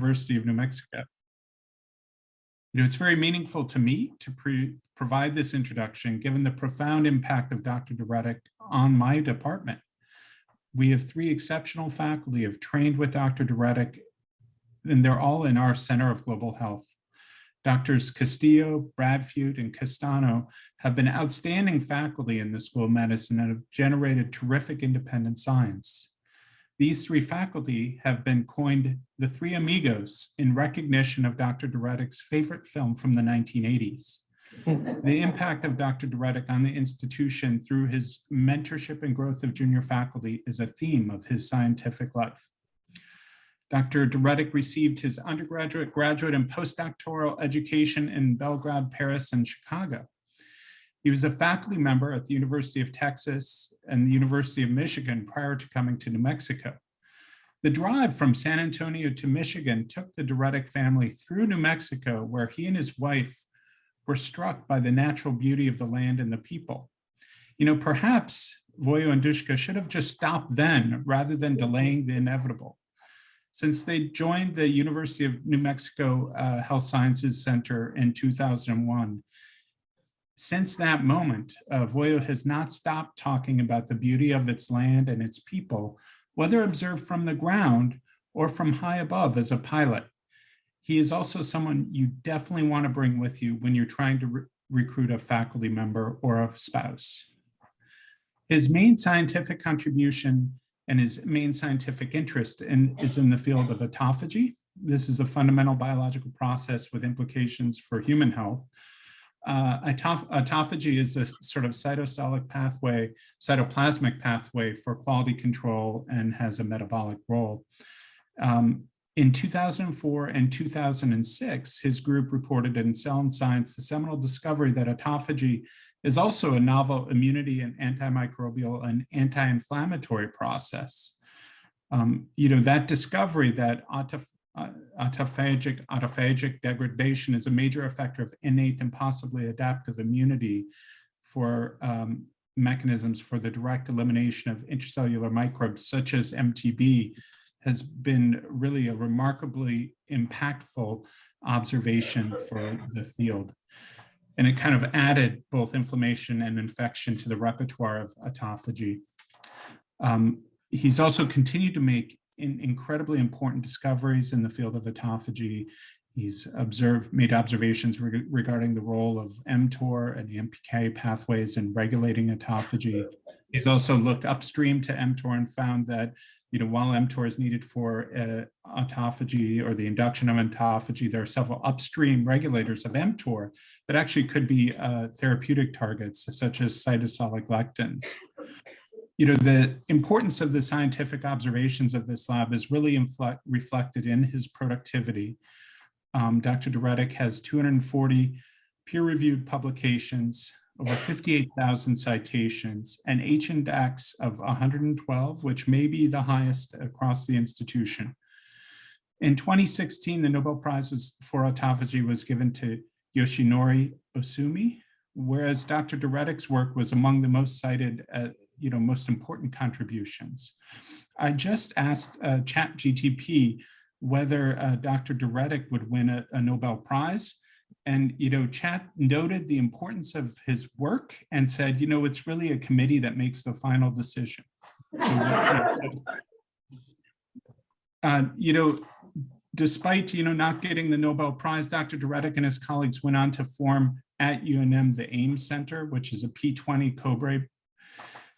University of New Mexico. It's very meaningful to me to provide this introduction, given the profound impact of Dr. Duritic on my department. We have 3 exceptional faculty who have trained with Dr. Duritic, and they're all in our Center of Global Health. Doctors Castillo, Bradfute, and Castano have been outstanding faculty in the School of Medicine and have generated terrific independent science. These 3 faculty have been coined the 3 amigos in recognition of Dr. Duritic's favorite film from the 1980s. The impact of Dr. Duritic on the institution through his mentorship and growth of junior faculty is a theme of his scientific life. Dr. Duritic received his undergraduate, graduate, and postdoctoral education in Belgrade, Paris, and Chicago. He was a faculty member at the University of Texas and the University of Michigan prior to coming to New Mexico. The drive from San Antonio to Michigan took the Duritic family through New Mexico, where he and his wife were struck by the natural beauty of the land and the people. Perhaps Vojo and Duška should have just stopped then rather than delaying the inevitable. Since they joined the University of New Mexico Health Sciences Center in 2001, since that moment, Vojo has not stopped talking about the beauty of its land and its people, whether observed from the ground or from high above as a pilot. He is also someone you definitely want to bring with you when you're trying to recruit a faculty member or a spouse. His main scientific contribution and his main scientific interest is in the field of autophagy. This is a fundamental biological process with implications for human health. Autophagy is a sort of cytosolic pathway, cytoplasmic pathway for quality control and has a metabolic role. In 2004 and 2006, his group reported in Cell and Science the seminal discovery that autophagy is also a novel immunity and antimicrobial and anti-inflammatory process. That discovery that autophagic degradation is a major effector of innate and possibly adaptive immunity for mechanisms for the direct elimination of intracellular microbes such as MTB has been really a remarkably impactful observation for the field. And it kind of added both inflammation and infection to the repertoire of autophagy. He's also continued to make incredibly important discoveries in the field of autophagy. He's made observations regarding the role of mTOR and the MPK pathways in regulating autophagy. He's also looked upstream to mTOR and found that, while mTOR is needed for autophagy or the induction of autophagy, there are several upstream regulators of mTOR that actually could be therapeutic targets, such as cytosolic lectins. The importance of the scientific observations of this lab is really reflected in his productivity. Dr. Duritic has 240 peer-reviewed publications, over 58,000 citations, an H-index of 112, which may be the highest across the institution. In 2016, the Nobel Prize for autophagy was given to Yoshinori Ohsumi, whereas Dr. Duritic's work was among the most cited, most important contributions. I just asked ChatGTP whether Dr. Duritic would win a Nobel Prize. And, Chat noted the importance of his work and said, it's really a committee that makes the final decision. Despite, not getting the Nobel Prize, Dr. Duritic and his colleagues went on to form at UNM the AIMS Center, which is a P20 COBRE.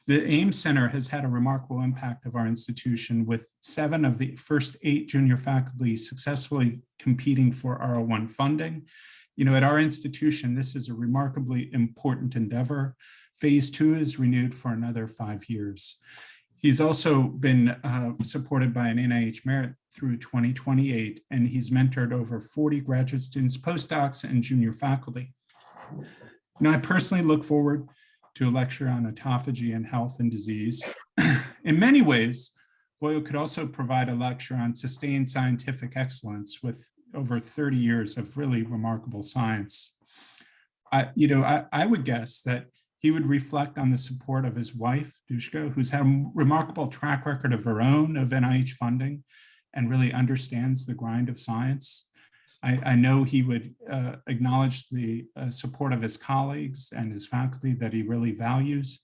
The AIMS Center has had a remarkable impact of our institution, with 7 of the first 8 junior faculty successfully competing for R01 funding. At our institution, this is a remarkably important endeavor. Phase 2 is renewed for another 5 years. He's also been supported by an NIH Merit through 2028, and he's mentored over 40 graduate students, postdocs, and junior faculty. I personally look forward to a lecture on autophagy and health and disease. In many ways, Vojo could also provide a lecture on sustained scientific excellence with over 30 years of really remarkable science. I would guess that he would reflect on the support of his wife, Duška, who's had a remarkable track record of her own of NIH funding, and really understands the grind of science. I know he would acknowledge the support of his colleagues and his faculty that he really values.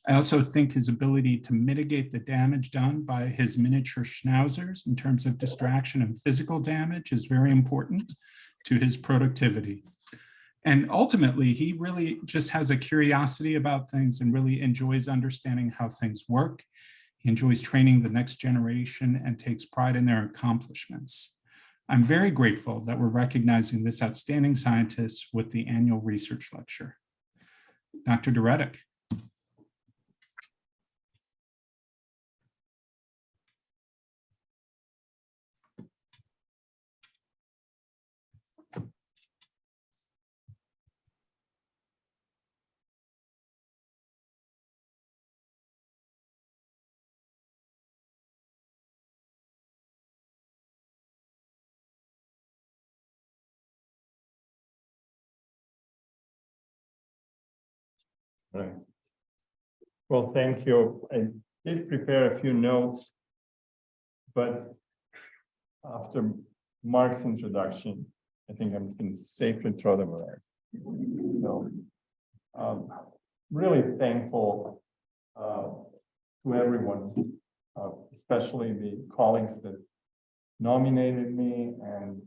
I also think his ability to mitigate the damage done by his miniature schnauzers in terms of distraction and physical damage is very important to his productivity. And ultimately, he really just has a curiosity about things and really enjoys understanding how things work. He enjoys training the next generation and takes pride in their accomplishments. I'm very grateful that we're recognizing this outstanding scientist with the annual research lecture. Dr. Drederick. Right. Well, thank you. I did prepare a few notes, but after Mark's introduction, I think I can safely throw them away. So, really thankful to everyone, especially the colleagues that nominated me and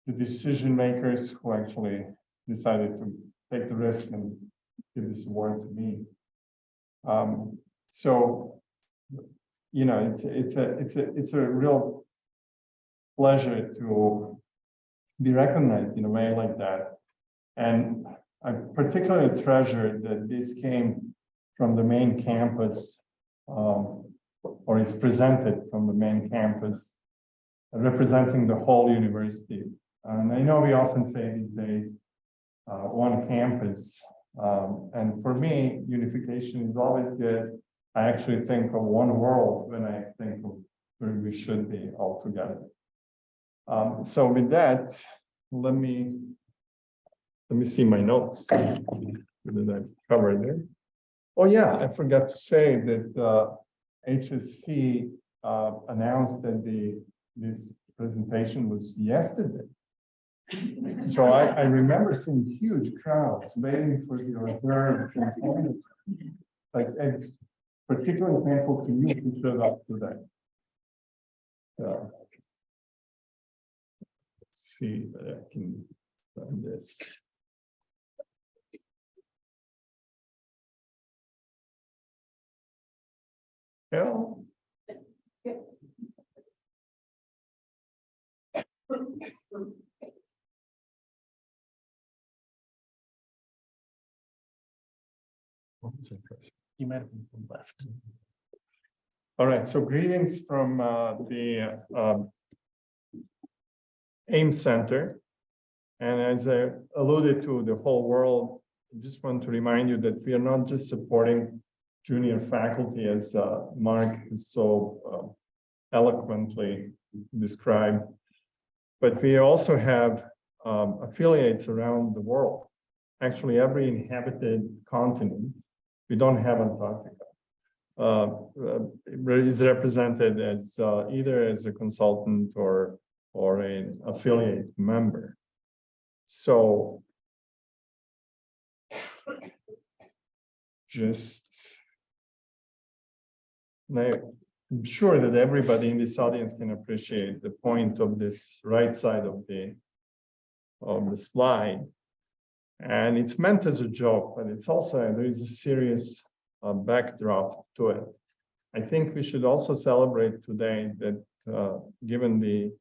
the decision makers who actually decided to take the risk and give this award to me. So, you know, it's a real pleasure to be recognized in a way like that. And I particularly treasure that this came from the main campus, or is presented from the main campus, representing the whole university. And I know we often say these days, one campus. And for me, unification is always good. I actually think of one world when I think of where we should be all together. So with that, let me see my notes that I've covered there. Oh yeah, I forgot to say that HSC announced that this presentation was yesterday. So I remember seeing huge crowds waiting for the hors d'oeuvres and so on. Like, it's particularly thankful to you who showed up today. Let's see if I can run this. Well, you might have been from left. All right, so greetings from the Ames Center. And as I alluded to, the whole world, I just want to remind you that we are not just supporting junior faculty, as Mark has so eloquently described, but we also have affiliates around the world. Actually, every inhabited continent, we don't have Antarctica, is represented as either as a consultant or an affiliate member. So just now, I'm sure that everybody in this audience can appreciate the point of this right side of the slide. And it's meant as a joke, but it's also, there is a serious backdrop to it. I think we should also celebrate today that given the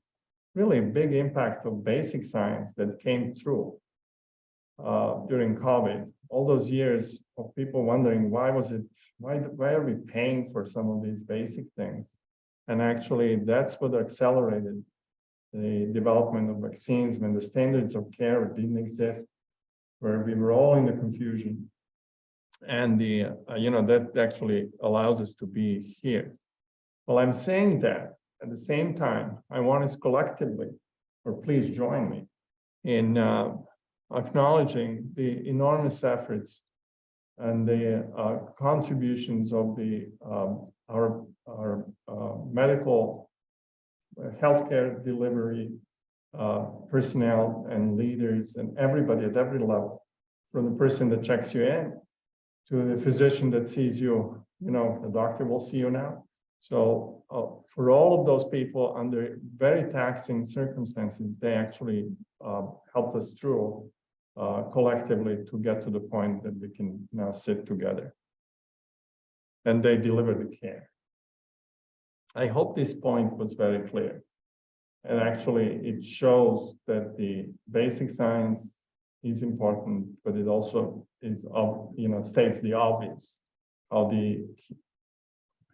really big impact of basic science that came through during COVID, all those years of people wondering why are we paying for some of these basic things? And actually that's what accelerated the development of vaccines when the standards of care didn't exist, where we were all in the confusion. And that actually allows us to be here. Well, I'm saying that at the same time, I want us collectively, or please join me in acknowledging the enormous efforts and the contributions of the medical healthcare delivery personnel and leaders and everybody at every level, from the person that checks you in to the physician that sees you, the doctor will see you now. So for all of those people under very taxing circumstances, they actually helped us through collectively to get to the point that we can now sit together. And they deliver the care. I hope this point was very clear. And actually, it shows that the basic science is important, but it also is, states the obvious, how the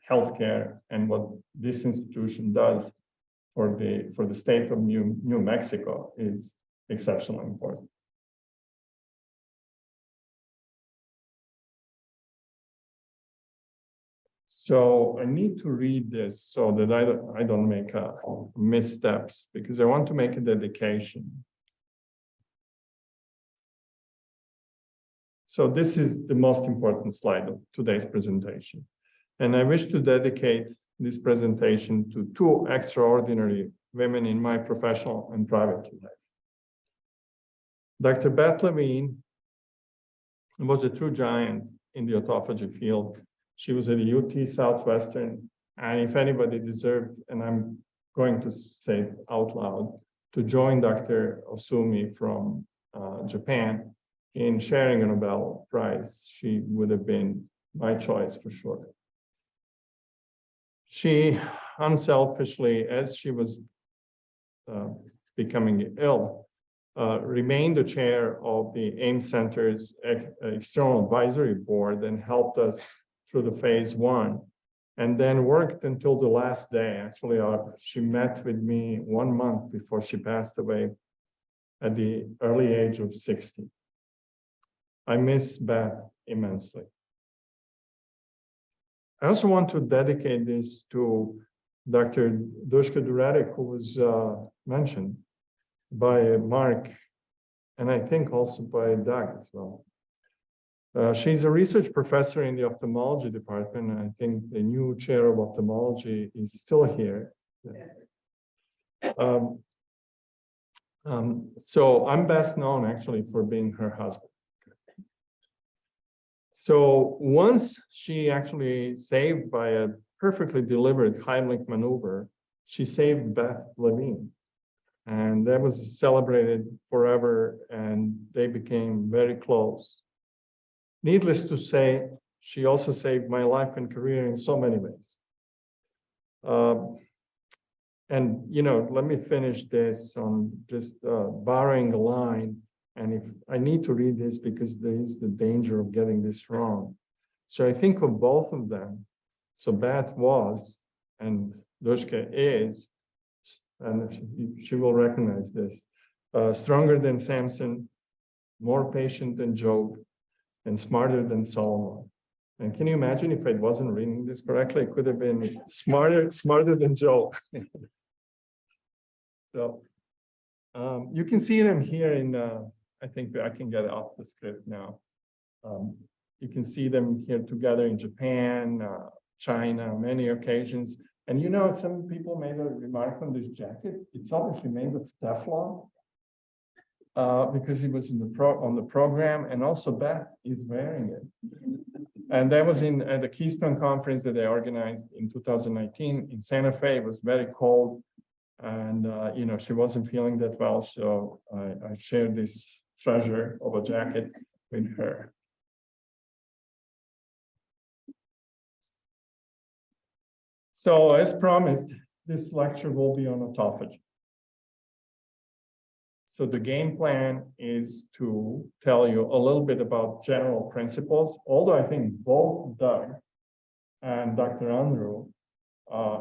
healthcare and what this institution does for the state of New Mexico is exceptionally important. So I need to read this so that I don't make missteps, because I want to make a dedication. So this is the most important slide of today's presentation. And I wish to dedicate this presentation to two extraordinary women in my professional and private life. Dr. Beth Levine was a true giant in the autophagy field. She was at the UT Southwestern, and if anybody deserved, and I'm going to say it out loud, to join Dr. Osumi from Japan in sharing a Nobel Prize, she would have been my choice for sure. She unselfishly, as she was becoming ill, remained the chair of the AIMS Center's External Advisory Board and helped us through the phase 1, and then worked until the last day. Actually, she met with me 1 month before she passed away at the early age of 60. I miss Beth immensely. I also want to dedicate this to Dr. Dushka Duretic, who was mentioned by Mark, and I think also by Doug as well. She's a research professor in the ophthalmology department, and I think the new chair of ophthalmology is still here. So I'm best known actually for being her husband. So once she actually saved by a perfectly delivered Heimlich maneuver, she saved Beth Levine. And that was celebrated forever, and they became very close. Needless to say, she also saved my life and career in so many ways. And, let me finish this on just borrowing a line. And if I need to read this because there is the danger of getting this wrong. So I think of both of them. So Beth was, and Dushka is, and she will recognize this, stronger than Samson, more patient than Job, and smarter than Solomon. And can you imagine if I wasn't reading this correctly, it could have been smarter than Job. So you can see them here in, I think I can get off the script now. You can see them here together in Japan, China, many occasions. And some people made a remark on this jacket. It's obviously made of Teflon because it was on the program, and also Beth is wearing it. And that was at the Keystone Conference that they organized in 2019 in Santa Fe. It was very cold, and she wasn't feeling that well, so I shared this treasure of a jacket with her. So as promised, this lecture will be on autophagy. So the game plan is to tell you a little bit about general principles, although I think both Doug and Dr. Unruh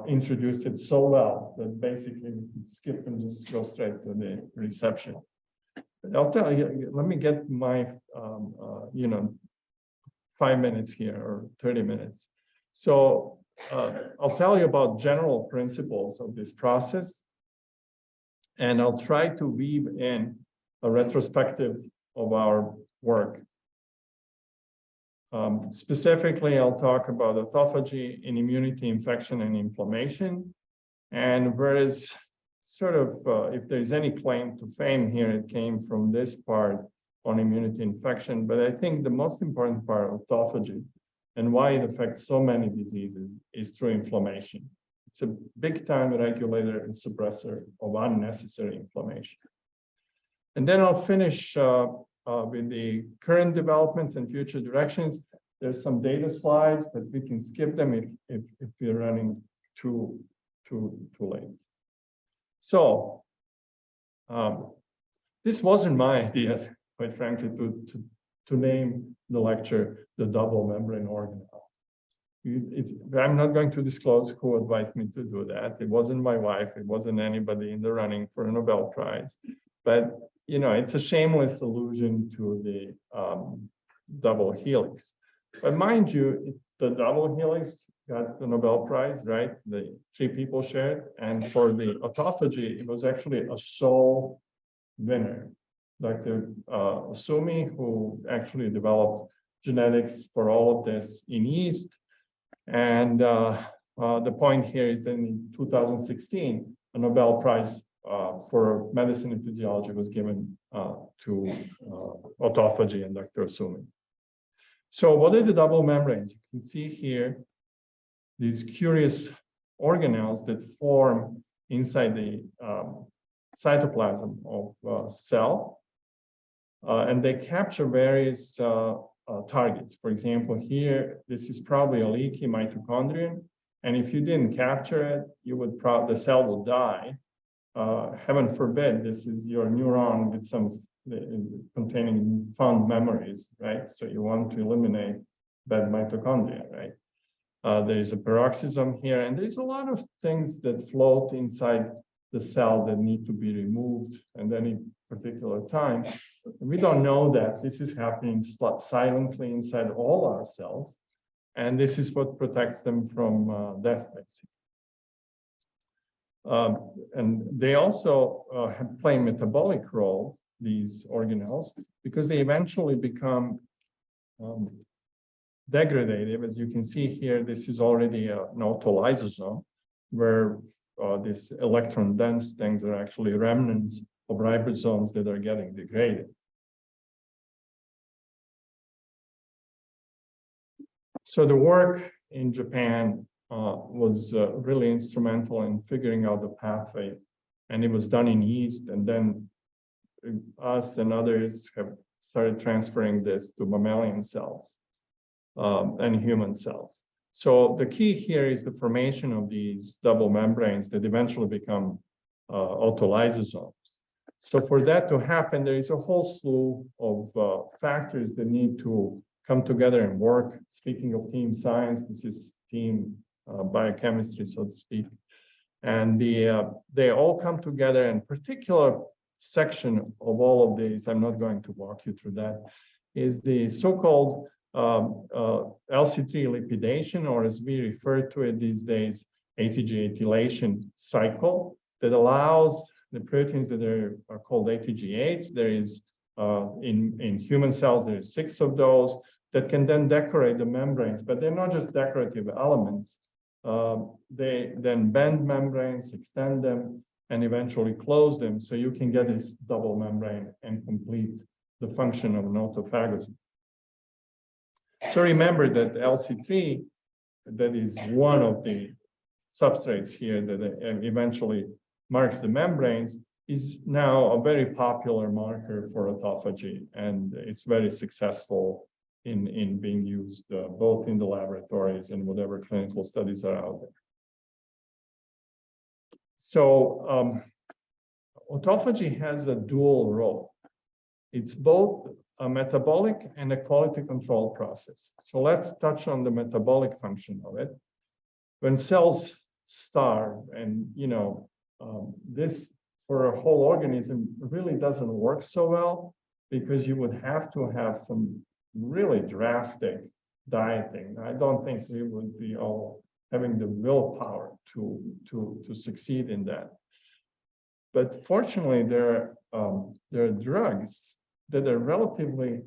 introduced it so well that basically we can skip and just go straight to the reception. But I'll tell you, let me get my, 5 minutes here or 30 minutes. So I'll tell you about general principles of this process, and I'll try to weave in a retrospective of our work. Specifically, I'll talk about autophagy in immunity, infection, and inflammation. And whereas sort of, if there's any claim to fame here, it came from this part on immunity infection. But I think the most important part of autophagy and why it affects so many diseases is through inflammation. It's a big time regulator and suppressor of unnecessary inflammation. And then I'll finish with the current developments and future directions. There's some data slides, but we can skip them if we're running too late. So this wasn't my idea, quite frankly, to name the lecture the double membrane organelle. I'm not going to disclose who advised me to do that. It wasn't my wife. It wasn't anybody in the running for a Nobel Prize. But you know, it's a shameless allusion to the double helix. But mind you, the double helix got the Nobel Prize, right? The 3 people shared. And for the autophagy, it was actually a sole winner. Dr. Sumi, who actually developed genetics for all of this in yeast. And the point here is that in 2016, a Nobel Prize for medicine and physiology was given to autophagy and Dr. Sumi. So what are the double membranes? You can see here these curious organelles that form inside the cytoplasm of cell. And they capture various targets. For example, here, this is probably a leaky mitochondrion. And if you didn't capture it, you would the cell will die. Heaven forbid, this is your neuron with some containing fond memories, right? So you want to eliminate bad mitochondria, right? There is a peroxisome here, and there's a lot of things that float inside the cell that need to be removed at any particular time. We don't know that this is happening silently inside all our cells, and this is what protects them from death, basically. And they also play metabolic roles, these organelles, because they eventually become degradative. As you can see here, this is already an autolysosome, where these electron-dense things are actually remnants of ribosomes that are getting degraded. So the work in Japan was really instrumental in figuring out the pathway, and it was done in yeast, and then us and others have started transferring this to mammalian cells and human cells. So the key here is the formation of these double membranes that eventually become autolysosomes. So for that to happen, there is a whole slew of factors that need to come together and work. Speaking of team science, this is team biochemistry, so to speak. And they all come together, and particular section of all of these, I'm not going to walk you through that, is the so-called LC3 lipidation, or as we refer to it these days, ATG acetylation cycle, that allows the proteins that are called ATG8s. There is, in human cells, there is 6 of those that can then decorate the membranes, but they're not just decorative elements. They then bend membranes, extend them, and eventually close them, so you can get this double membrane and complete the function of an autophagosome. So remember that LC3, that is one of the substrates here that eventually marks the membranes, is now a very popular marker for autophagy, and it's very successful in being used both in the laboratories and whatever clinical studies are out there. So autophagy has a dual role. It's both a metabolic and a quality control process. So let's touch on the metabolic function of it. When cells starve, and this for a whole organism really doesn't work so well, because you would have to have some really drastic dieting. I don't think we would be all having the willpower to succeed in that. But fortunately, there are drugs that are relatively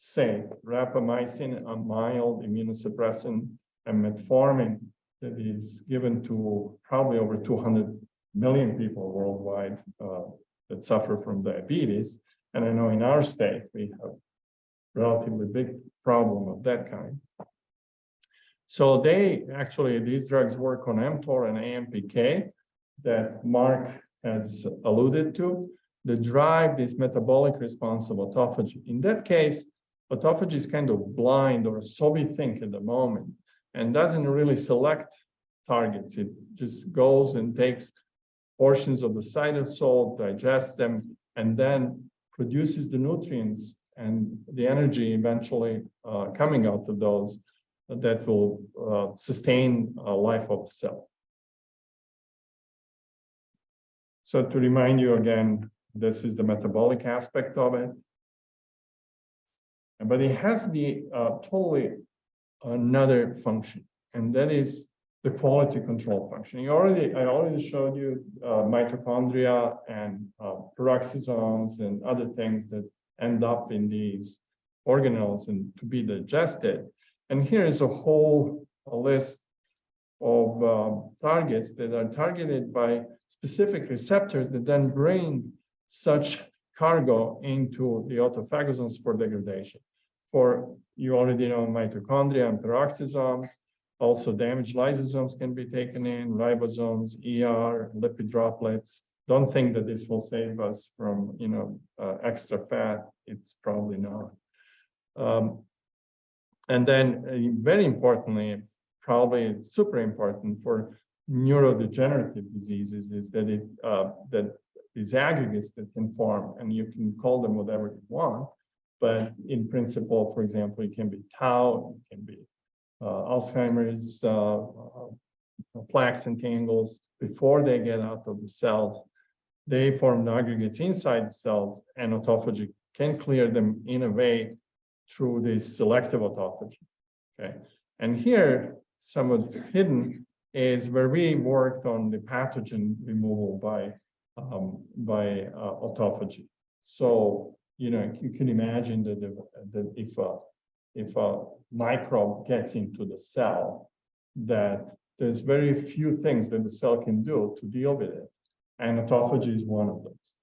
safe. Rapamycin, a mild immunosuppressant, and metformin that is given to probably over 200 million people worldwide that suffer from diabetes. And I know in our state, we have relatively big problem of that kind. So these drugs work on mTOR and AMPK that Mark has alluded to, that drive this metabolic response of autophagy. In that case, autophagy is kind of blind, or so we think at the moment, and doesn't really select targets. It just goes and takes portions of the cytosol, digests them, and then produces the nutrients and the energy eventually coming out of those that will sustain life of the cell. So to remind you again, this is the metabolic aspect of it. But it has the totally another function, and that is the quality control function. I already showed you mitochondria and peroxisomes and other things that end up in these organelles and to be digested. And here is a whole list of targets that are targeted by specific receptors that then bring such cargo into the autophagosomes for degradation. You already know mitochondria and peroxisomes. Also, damaged lysosomes can be taken in, ribosomes, ER, lipid droplets. Don't think that this will save us from, extra fat. It's probably not. And then, very importantly, probably super important for neurodegenerative diseases is that that these aggregates that can form, and you can call them whatever you want, but in principle, for example, it can be tau, it can be Alzheimer's, plaques and tangles. Before they get out of the cells, they form aggregates inside the cells, and autophagy can clear them in a way through this selective autophagy. Okay, and here, somewhat hidden, is where we worked on the pathogen removal by autophagy. So, you can imagine that if a microbe gets into the cell, that there's very few things that the cell can do to deal with it, and autophagy is one of those.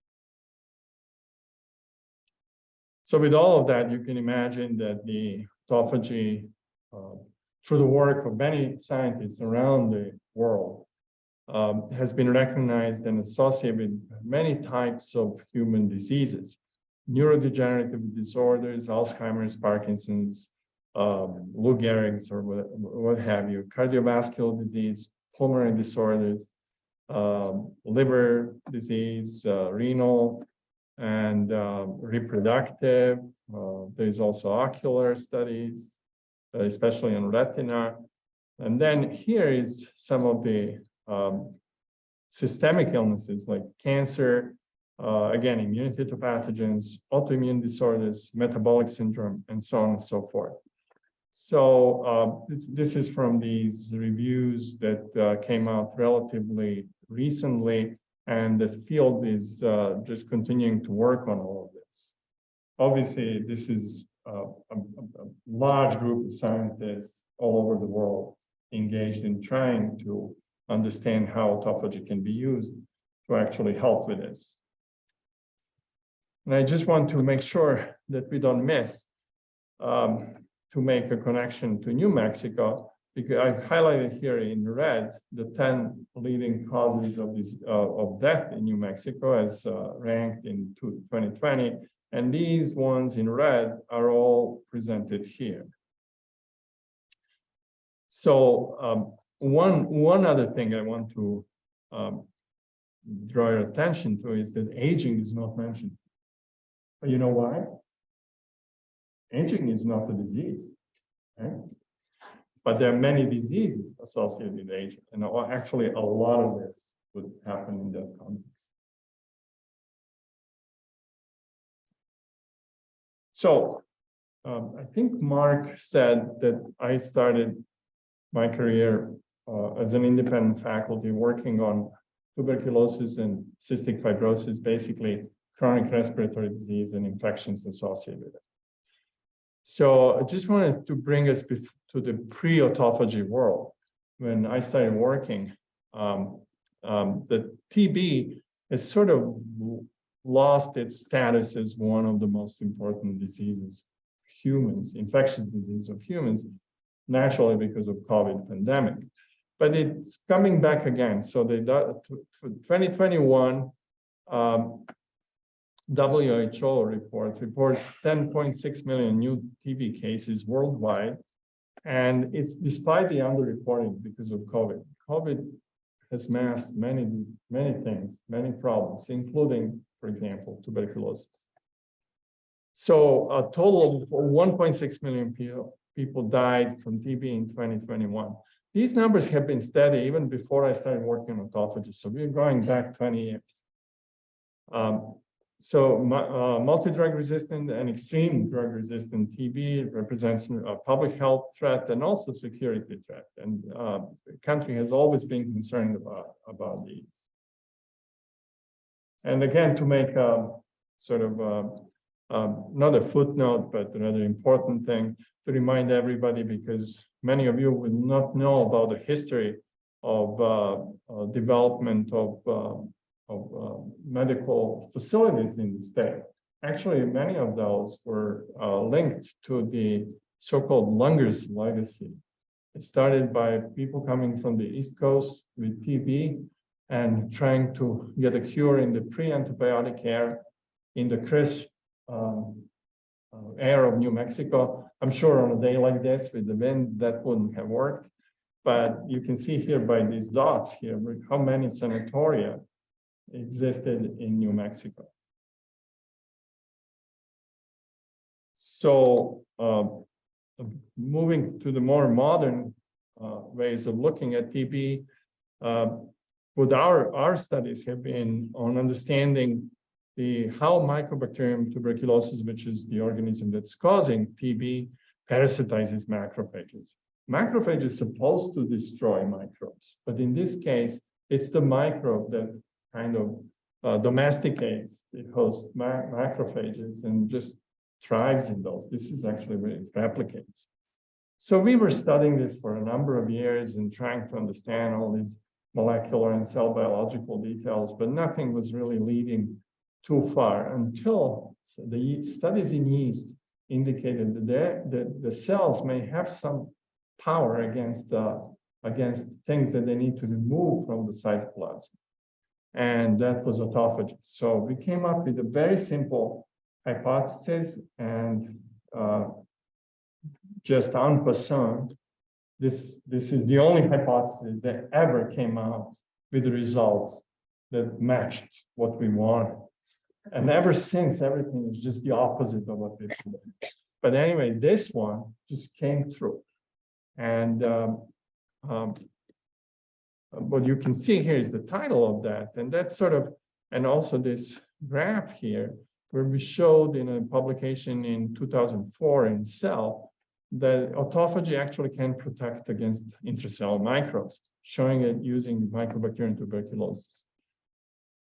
So with all of that, you can imagine that the autophagy, through the work of many scientists around the world, has been recognized and associated with many types of human diseases, neurodegenerative disorders, Alzheimer's, Parkinson's, Lou Gehrig's, or what have you, cardiovascular disease, pulmonary disorders, liver disease, renal, and reproductive. There's also ocular studies, especially on retina. And then here is some of the systemic illnesses like cancer, again, immunity to pathogens, autoimmune disorders, metabolic syndrome, and so on and so forth. So this is from these reviews that came out relatively recently, and the field is just continuing to work on all of this. Obviously, this is a large group of scientists all over the world engaged in trying to understand how autophagy can be used to actually help with this. And I just want to make sure that we don't miss to make a connection to New Mexico, because I highlighted here in red the 10 leading causes of death in New Mexico as ranked in 2020. And these ones in red are all presented here. So one other thing I want to draw your attention to is that aging is not mentioned. But you know why? Aging is not a disease, right? But there are many diseases associated with aging, and actually a lot of this would happen in that context. So I think Mark said that I started my career as an independent faculty working on tuberculosis and cystic fibrosis, basically chronic respiratory disease and infections associated with it. So I just wanted to bring us to the pre-autophagy world. When I started working, the TB has sort of lost its status as one of the most important diseases, humans, infectious disease of humans, naturally because of COVID pandemic. But it's coming back again. So the 2021 WHO reports 10.6 million new TB cases worldwide. And it's despite the underreporting because of COVID. COVID has masked many things, many problems, including, for example, tuberculosis. So a total of 1.6 million people died from TB in 2021. These numbers have been steady even before I started working on autophagy. So we're going back 20 years. So multi-drug resistant and extreme drug resistant TB represents a public health threat and also security threat. And the country has always been concerned about these. And again, to make sort of not a footnote, but another important thing to remind everybody, because many of you will not know about the history of development of medical facilities in the state. Actually, many of those were linked to the so-called Lunger's legacy. It started by people coming from the East Coast with TB and trying to get a cure in the pre-antibiotic era in the crisp air of New Mexico. I'm sure on a day like this with the wind, that wouldn't have worked. But you can see here by these dots here how many sanatoria existed in New Mexico. So moving to the more modern ways of looking at TB, what our studies have been on understanding how Mycobacterium tuberculosis, which is the organism that's causing TB, parasitizes macrophages. Macrophage is supposed to destroy microbes, but in this case, it's the microbe that kind of domesticates the host macrophages and just thrives in those. This is actually where it replicates. So we were studying this for a number of years and trying to understand all these molecular and cell biological details, but nothing was really leading too far until the studies in yeast indicated that the cells may have some power against things that they need to remove from the cytoplasm. And that was autophagy. So we came up with a very simple hypothesis, and just en passant, this is the only hypothesis that ever came out with the results that matched what we wanted. And ever since, everything is just the opposite of what we should. But anyway, this one just came through. And what you can see here is the title of that. And that's sort of, and also this graph here, where we showed in a publication in 2004 in Cell, that autophagy actually can protect against intracellular microbes, showing it using Mycobacterium tuberculosis.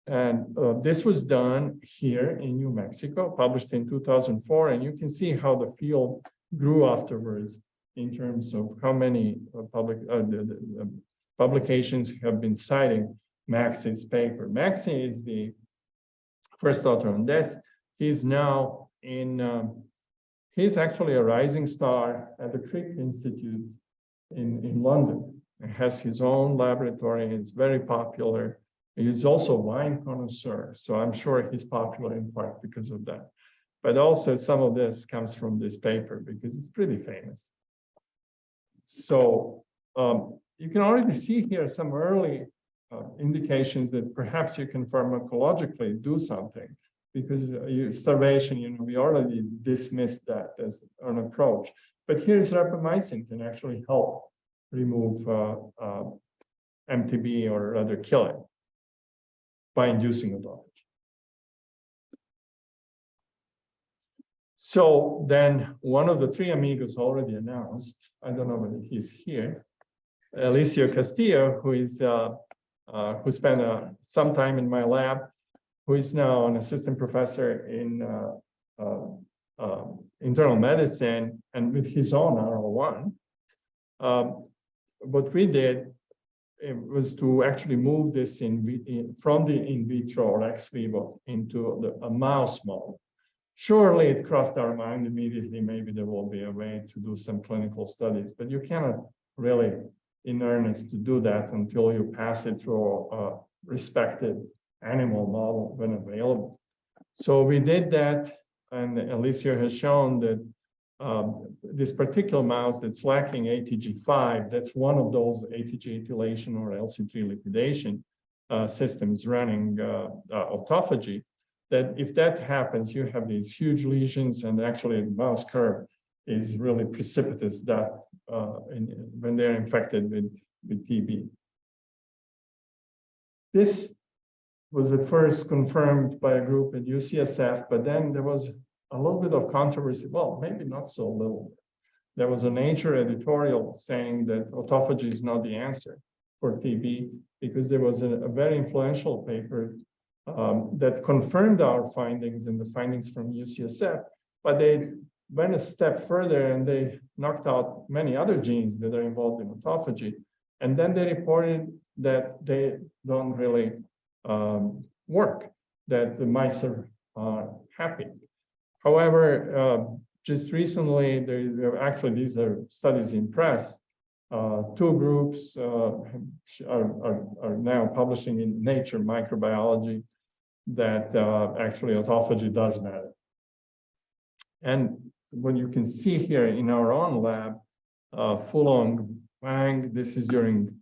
And this was done here in New Mexico, published in 2004. And you can see how the field grew afterwards in terms of how many publications have been citing Maxey's paper. Maxey is the first author on this. He's now he's actually a rising star at the Crick Institute in London. He has his own laboratory. He's very popular. He's also a wine connoisseur, so I'm sure he's popular in part because of that. But also some of this comes from this paper because it's pretty famous. So you can already see here some early indications that perhaps you can pharmacologically do something, because starvation, we already dismissed that as an approach. But here's rapamycin can actually help remove MTB or rather kill it by inducing autophagy. So then one of the three amigos already announced, I don't know whether he's here, Alicia Castillo, who spent some time in my lab, who is now an assistant professor in internal medicine and with his own R01. What we did was to actually move this from the in vitro or ex vivo into a mouse model. Surely it crossed our mind immediately, maybe there will be a way to do some clinical studies, but you cannot really in earnest to do that until you pass it through a respected animal model when available. So we did that, and Alicia has shown that this particular mouse that's lacking ATG5, that's one of those ATG ethylation or LC3 liquidation systems running autophagy, that if that happens, you have these huge lesions, and actually the mouse curve is really precipitous death when they're infected with TB. This was at first confirmed by a group at UCSF, but then there was a little bit of controversy. Well, maybe not so little. There was a Nature editorial saying that autophagy is not the answer for TB, because there was a very influential paper that confirmed our findings and the findings from UCSF, but they went a step further and they knocked out many other genes that are involved in autophagy. And then they reported that they don't really work, that the mice are happy. However, just recently, actually these are studies in press. Two groups are now publishing in Nature Microbiology that actually autophagy does matter. And what you can see here in our own lab, Fulong Wang, this is during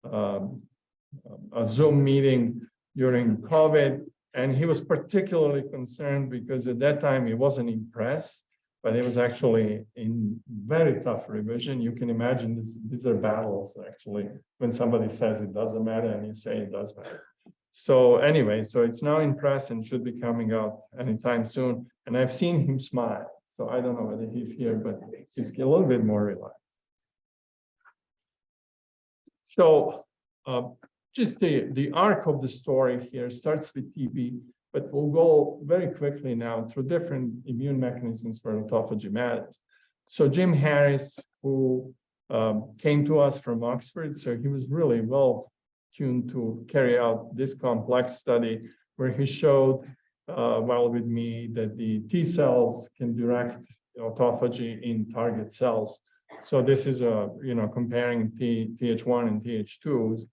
a Zoom meeting during COVID, and he was particularly concerned because at that time he wasn't impressed, but he was actually in very tough revision. You can imagine these are battles actually, when somebody says it doesn't matter and you say it does matter. So anyway, so it's now in press and should be coming out anytime soon. And I've seen him smile. So I don't know whether he's here, but he's a little bit more relaxed. So just the arc of the story here starts with TB, but we'll go very quickly now through different immune mechanisms for autophagy matters. So Jim Harris, who came to us from Oxford, so he was really well tuned to carry out this complex study where he showed while with me that the T cells can direct autophagy in target cells. So this is comparing Th1 and Th2s.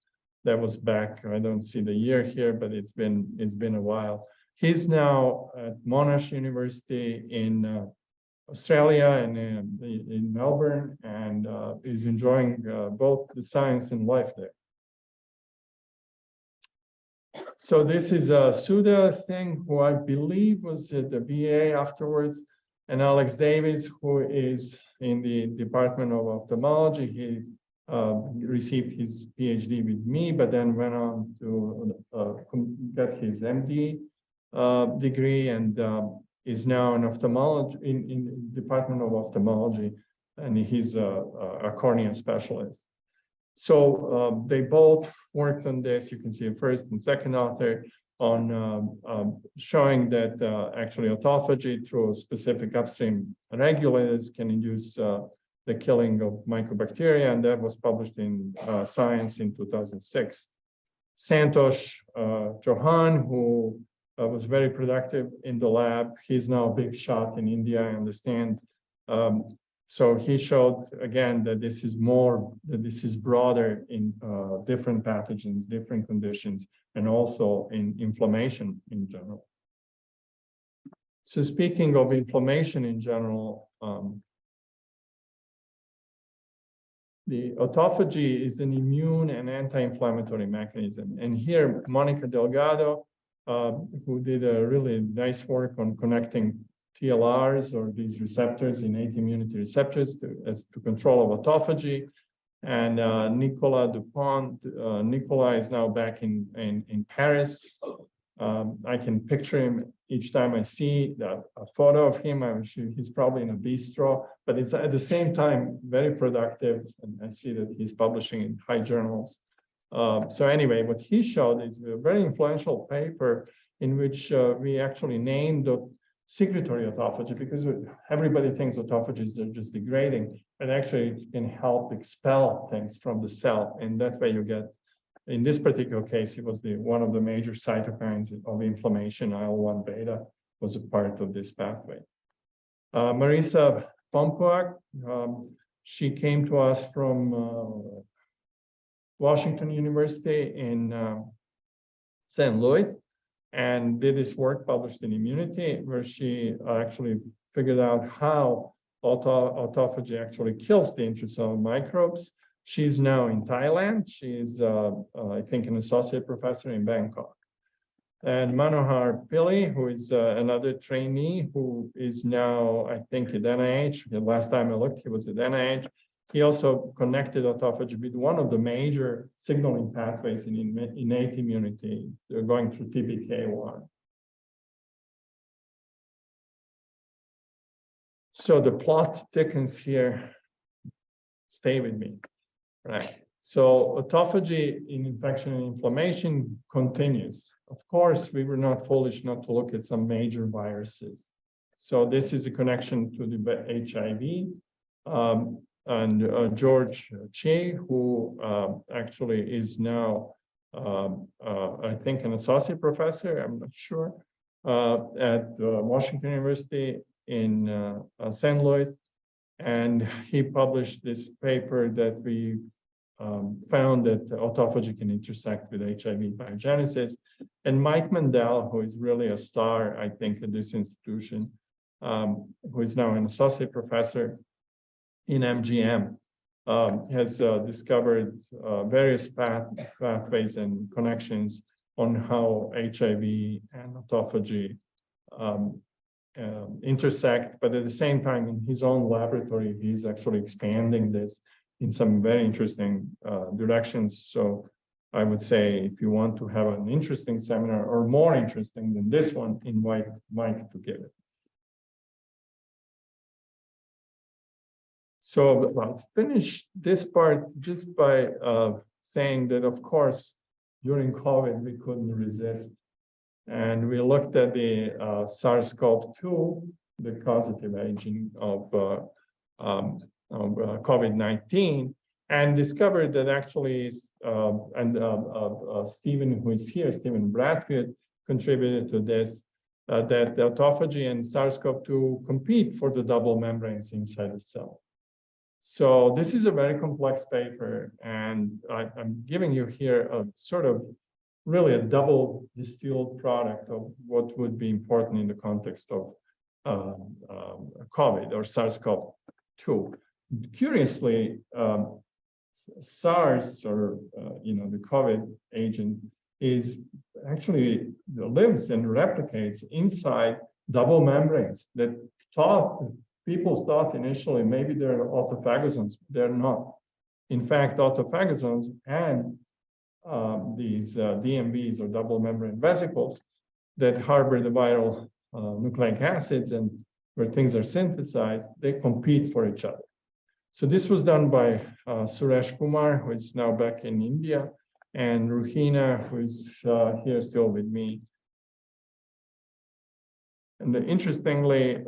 That was back, I don't see the year here, but it's been a while. He's now at Monash University in Australia and in Melbourne, and is enjoying both the science and life there. So this is Sudha Singh, who I believe was at the VA afterwards, and Alex Davis, who is in the Department of Ophthalmology. He received his PhD with me, but then went on to get his MD degree, and is now in ophthalmology in Department of Ophthalmology, and he's a cornea specialist. So they both worked on this. You can see a first and second author on showing that actually autophagy through specific upstream regulators can induce the killing of mycobacteria, and that was published in Science in 2006. Santosh Chauhan, who was very productive in the lab, he's now a big shot in India, I understand. So he showed again that this is broader in different pathogens, different conditions, and also in inflammation in general. So speaking of inflammation in general, the autophagy is an immune and anti-inflammatory mechanism. And here, Monica Delgado, who did a really nice work on connecting TLRs or these receptors, innate immunity receptors, to control of autophagy. And Nicolas Dupont, Nicolas is now back in Paris. I can picture him each time I see a photo of him. I'm sure he's probably in a bistro, but it's at the same time very productive. And I see that he's publishing in high journals. So anyway, what he showed is a very influential paper in which we actually named secretory autophagy, because everybody thinks autophagies are just degrading, but actually it can help expel things from the cell. And that way you get, in this particular case, it was one of the major cytokines of inflammation, IL-1 beta was a part of this pathway. Marisa Pompuak, she came to us from Washington University in St. Louis and did this work published in Immunity, where she actually figured out how autophagy actually kills the intracellular microbes. She's now in Thailand. She's, I think, an associate professor in Bangkok. And Manohar Pillai, who is another trainee who is now, I think, at NIH. The last time I looked, he was at NIH. He also connected autophagy with one of the major signaling pathways in innate immunity, going through TPK1. So the plot thickens here. Stay with me, right? So autophagy in infection and inflammation continues. Of course, we were not foolish not to look at some major viruses. So this is a connection to the HIV. And George Che, who actually is now, I think, an associate professor, I'm not sure, at Washington University in St. Louis. And he published this paper that we found that autophagy can intersect with HIV biogenesis. And Mike Mandel, who is really a star, I think, at this institution, who is now an associate professor in MGM, has discovered various pathways and connections on how HIV and autophagy intersect, but at the same time, in his own laboratory, he's actually expanding this in some very interesting directions. So I would say, if you want to have an interesting seminar or more interesting than this one, invite Mike to give it. So I'll finish this part just by saying that, of course, during COVID, we couldn't resist. And we looked at the SARS-CoV-2, the causative agent of COVID-19, and discovered that actually, Stephen, who is here, Stephen Bradfield, contributed to this, that the autophagy and SARS-CoV-2 compete for the double membranes inside the cell. So this is a very complex paper, and I'm giving you here a sort of really a double distilled product of what would be important in the context of COVID or SARS-CoV-2. Curiously, SARS, or the COVID agent, is actually lives and replicates inside double membranes that people thought initially maybe they're autophagosomes. They're not. In fact, autophagosomes and these DMVs, or double membrane vesicles, that harbor the viral nucleic acids and where things are synthesized, they compete for each other. So this was done by Suresh Kumar, who is now back in India, and Ruhina, who is here still with me. And interestingly,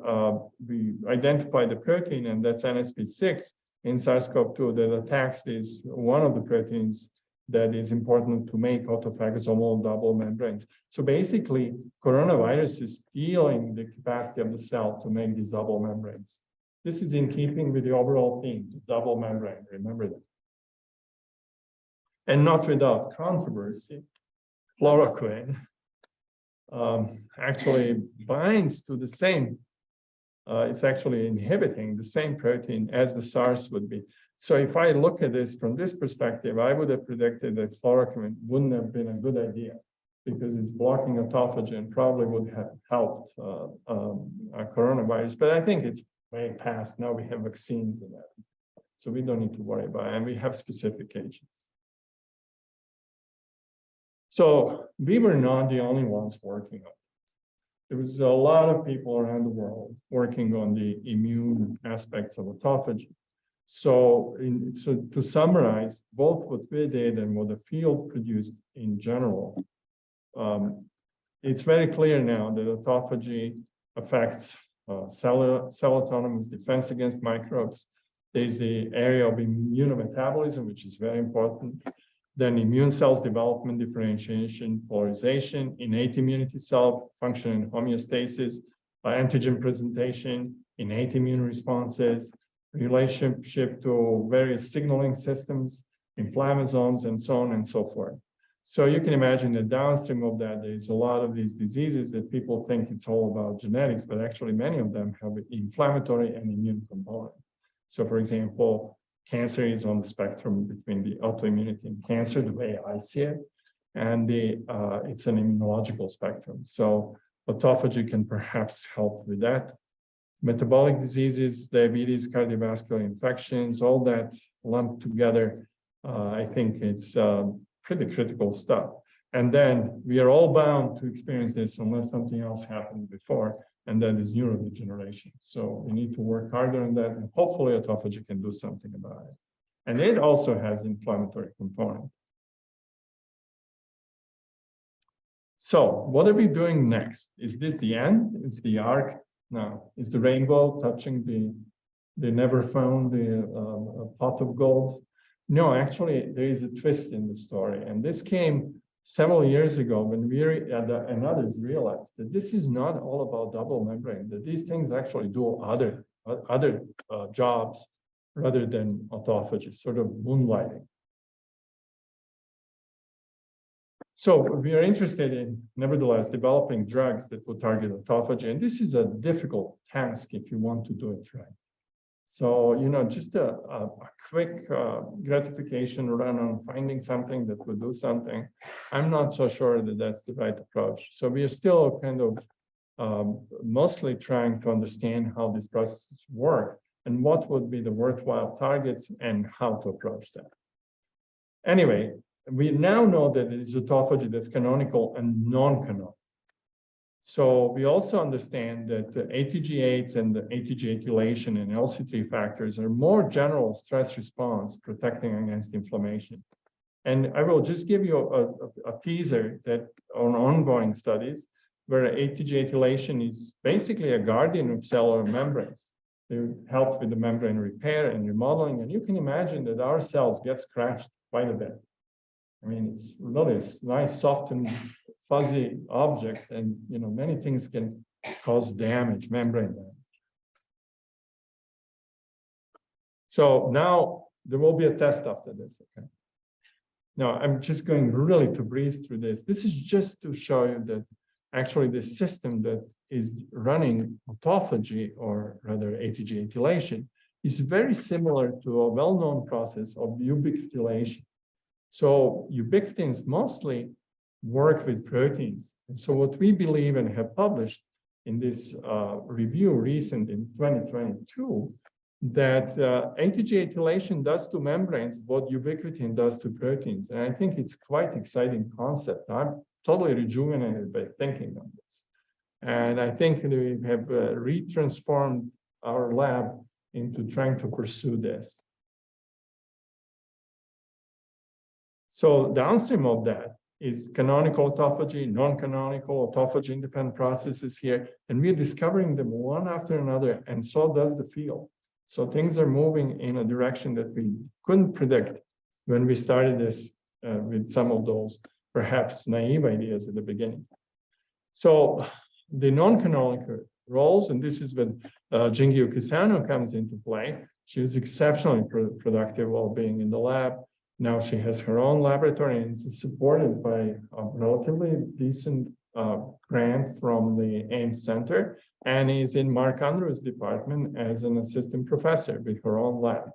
we identified the protein, and that's NSP6 in SARS-CoV-2 that attacks this one of the proteins that is important to make autophagosomal double membranes. So basically, coronavirus is stealing the capacity of the cell to make these double membranes. This is in keeping with the overall theme, double membrane, remember that. And not without controversy, chloroquine actually binds to the same, it's actually inhibiting the same protein as the SARS would be. So if I look at this from this perspective, I would have predicted that chloroquine wouldn't have been a good idea because it's blocking autophagy and probably would have helped coronavirus. But I think it's way past. Now we have vaccines and that. So we don't need to worry about it. And we have specific agents. So we were not the only ones working on this. There was a lot of people around the world working on the immune aspects of autophagy. So to summarize, both what we did and what the field produced in general, it's very clear now that autophagy affects cell autonomous defense against microbes. There's the area of immunometabolism, which is very important. Then immune cells development, differentiation, polarization, innate immunity cell function and homeostasis, antigen presentation, innate immune responses, relationship to various signaling systems, inflammasomes, and so on and so forth. So you can imagine that downstream of that, there's a lot of these diseases that people think it's all about genetics, but actually many of them have an inflammatory and immune component. So for example, cancer is on the spectrum between the autoimmunity and cancer, the way I see it, and it's an immunological spectrum. So autophagy can perhaps help with that. Metabolic diseases, diabetes, cardiovascular infections, all that lumped together, I think it's pretty critical stuff. And then we are all bound to experience this unless something else happens before, and that is neurodegeneration. So we need to work harder on that, and hopefully autophagy can do something about it. And it also has inflammatory component. So what are we doing next? Is this the end? Is the arc? No. Is the rainbow touching the never found the pot of gold? No, actually, there is a twist in the story. And this came several years ago when we and others realized that this is not all about double membrane, that these things actually do other jobs rather than autophagy, sort of moonlighting. So we are interested in, nevertheless, developing drugs that will target autophagy. And this is a difficult task if you want to do it right. So, you know, just a quick gratification run on finding something that will do something, I'm not so sure that that's the right approach. So we are still kind of mostly trying to understand how these processes work and what would be the worthwhile targets and how to approach them. Anyway, we now know that it is autophagy that's canonical and non-canonical. So we also understand that the ATG8s and the ATG acylation and LC3 factors are more general stress response protecting against inflammation. And I will just give you a teaser that on ongoing studies where ATG acylation is basically a guardian of cellular membranes. They help with the membrane repair and remodeling. And you can imagine that our cells get scratched quite a bit. I mean, it's really a nice, soft and fuzzy object, and you know, many things can cause damage, membrane damage. So now there will be a test after this, okay? Now I'm just going really to breeze through this. This is just to show you that actually the system that is running autophagy, or rather ATG acylation, is very similar to a well-known process of ubiquitination. So ubiquitins mostly work with proteins. And so what we believe and have published in this review recent in 2022, that ATG acylation does to membranes what ubiquitin does to proteins. And I think it's quite exciting concept. I'm totally rejuvenated by thinking on this. And I think we have retransformed our lab into trying to pursue this. So downstream of that is canonical autophagy, non-canonical autophagy independent processes here, and we're discovering them one after another, and so does the field. So things are moving in a direction that we couldn't predict when we started this with some of those perhaps naive ideas at the beginning. So the non-canonical roles, and this is when Jingyu Kusano comes into play. She was exceptionally productive while being in the lab. Now she has her own laboratory and is supported by a relatively decent grant from the Ames Center, and is in Mark Andrews' department as an assistant professor with her own lab.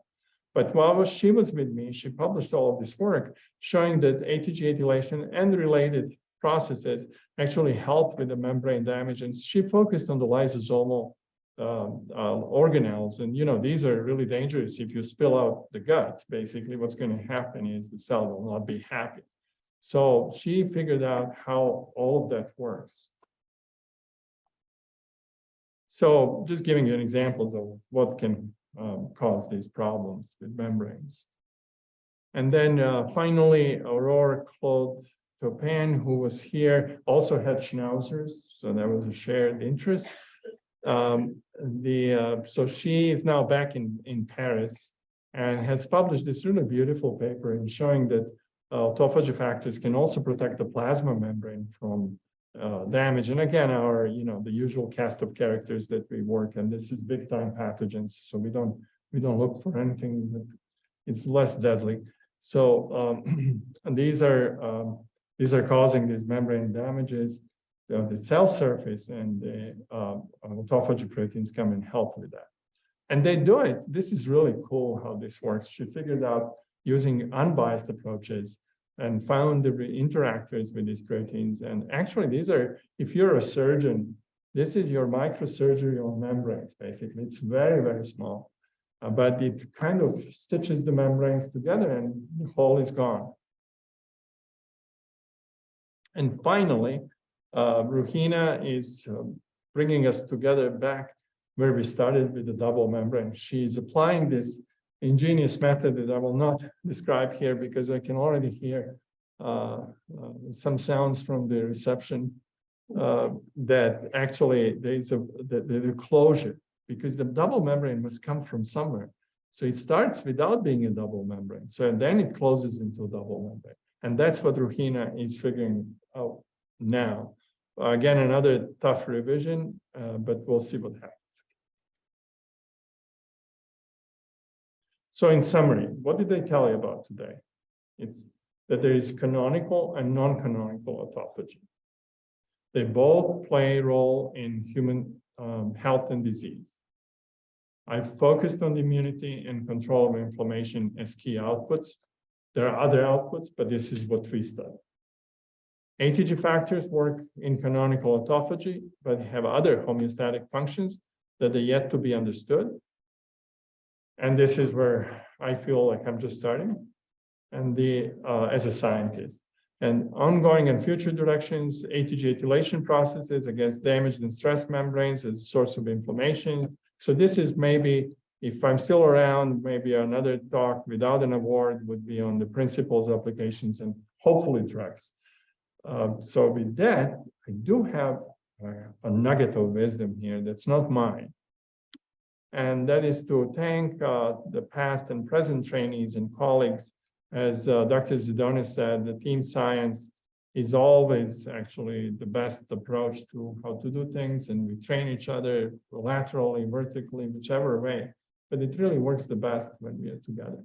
But while she was with me, she published all of this work showing that ATG acylation and related processes actually help with the membrane damage. And she focused on the lysosomal organelles, and you know, these are really dangerous. If you spill out the guts, basically what's going to happen is the cell will not be happy. So she figured out how all of that works. So just giving you examples of what can cause these problems with membranes. And then finally, Aurore Claude Topin, who was here, also had schnauzers, so that was a shared interest. So she is now back in Paris and has published this really beautiful paper in showing that autophagy factors can also protect the plasma membrane from damage. And again, the usual cast of characters that we work, and this is big time pathogens. So we don't look for anything that is less deadly. So these are causing these membrane damages of the cell surface, and the autophagy proteins come and help with that. And they do it. This is really cool how this works. She figured out using unbiased approaches and found the interactors with these proteins. And actually, these are, if you're a surgeon, this is your microsurgery on membranes, basically. It's very, very small, but it kind of stitches the membranes together and the hole is gone. And finally, Ruhina is bringing us together back where we started with the double membrane. She's applying this ingenious method that I will not describe here because I can already hear some sounds from the reception that actually there's the closure, because the double membrane must come from somewhere. So it starts without being a double membrane. So then it closes into a double membrane. And that's what Ruhina is figuring out now. Again, another tough revision, but we'll see what happens. So in summary, what did they tell you about today? It's that there is canonical and non-canonical autophagy. They both play a role in human health and disease. I've focused on the immunity and control of inflammation as key outputs. There are other outputs, but this is what we study. ATG factors work in canonical autophagy, but have other homeostatic functions that are yet to be understood. And this is where I feel like I'm just starting, and as a scientist. And ongoing and future directions, ATG etylation processes against damaged and stressed membranes as a source of inflammation. So this is maybe, if I'm still around, maybe another talk without an award would be on the principles, applications, and hopefully drugs. So with that, I do have a nugget of wisdom here that's not mine. And that is to thank the past and present trainees and colleagues. As Dr. Zidonis said, the team science is always actually the best approach to how to do things. And we train each other laterally, vertically, whichever way. But it really works the best when we are together.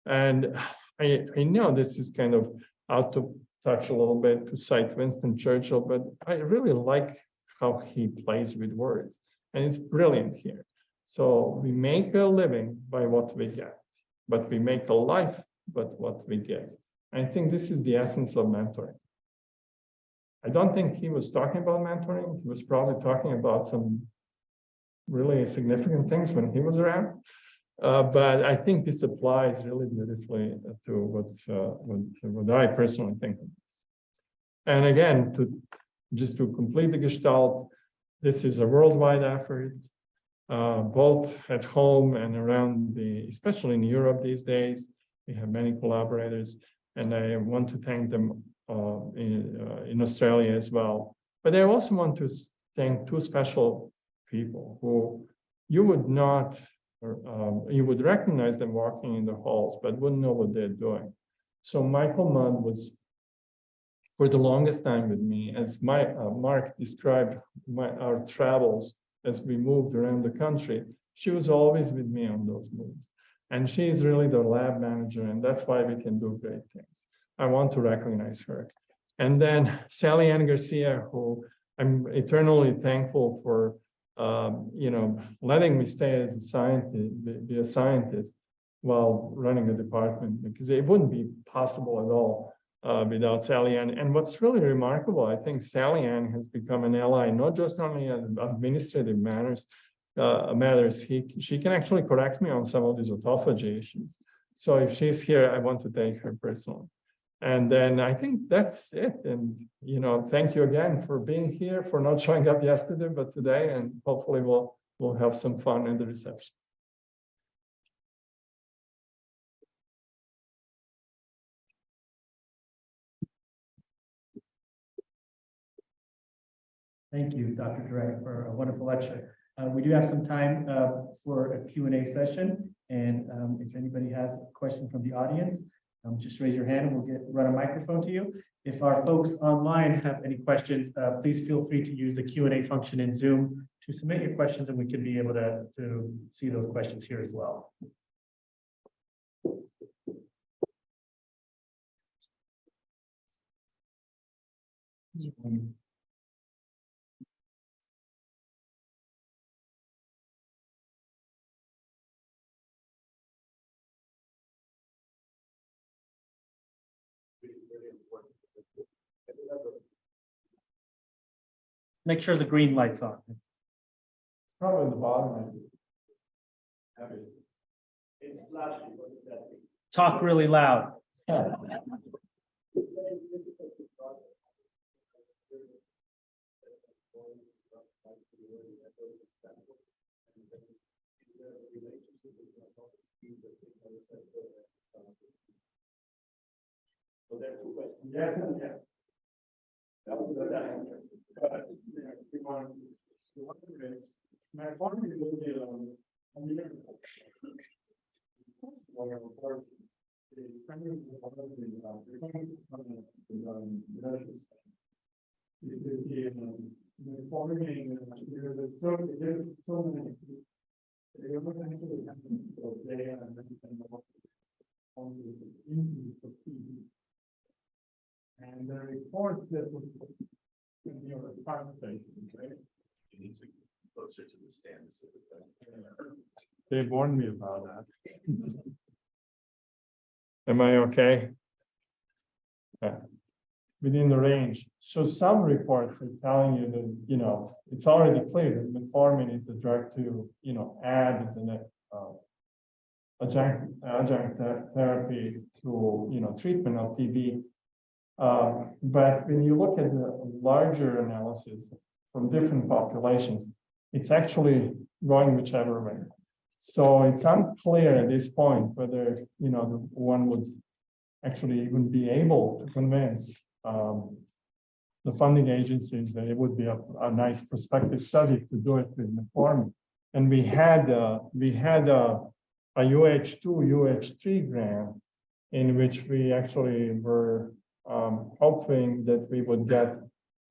And I know this is kind of out of touch a little bit to cite Winston Churchill, but I really like how he plays with words. And it's brilliant here. So we make a living by what we get, but we make a life by what we get. I think this is the essence of mentoring. I don't think he was talking about mentoring. He was probably talking about some really significant things when he was around. But I think this applies really beautifully to what I personally think of this. And again, just to complete the gestalt, this is a worldwide effort. Both at home and around especially in Europe these days. We have many collaborators, and I want to thank them in Australia as well. But I also want to thank two special people who you would not, you would recognize them walking in the halls, but wouldn't know what they're doing. So Michael Mudd was, for the longest time with me, as Mark described our travels as we moved around the country. She was always with me on those moves. And she is really the lab manager, and that's why we can do great things. I want to recognize her. And then Sally Ann Garcia, who I'm eternally thankful for, letting me stay as a scientist, be a scientist while running a department, because it wouldn't be possible at all without Sally Ann. And what's really remarkable, I think Sally Ann has become an ally, not just only in administrative matters, she can actually correct me on some of these autophagy issues. So if she's here, I want to thank her personally. And then I think that's it. And, thank you again for being here, for not showing up yesterday, but today, and hopefully we'll have some fun in the reception. Thank you, Dr. Durek, for a wonderful lecture. We do have some time for a Q&A session. And if anybody has a question from the audience, just raise your hand and we'll run a microphone to you. If our folks online have any questions, please feel free to use the Q&A function in Zoom to submit your questions, and we can be able to see those questions here as well. Make sure the green light's on. It's probably the bottom. Talk really loud. Yes and yes. That was a good answer. But my point is a little bit and the reports that was in your park space, right? You need to get closer to the stands. They warned me about that. Am I okay? Yeah. Within the range. So some reports are telling you that, you know, it's already clear that metformin is the drug to, you know, add as an adjunct therapy to, you know, treatment of TB. But when you look at the larger analysis from different populations, it's actually going whichever way. So it's unclear at this point whether, you know, one would actually even be able to convince the funding agencies that it would be a nice prospective study to do it with metformin. And we had a UH2, UH3 grant in which we actually were hoping that we would get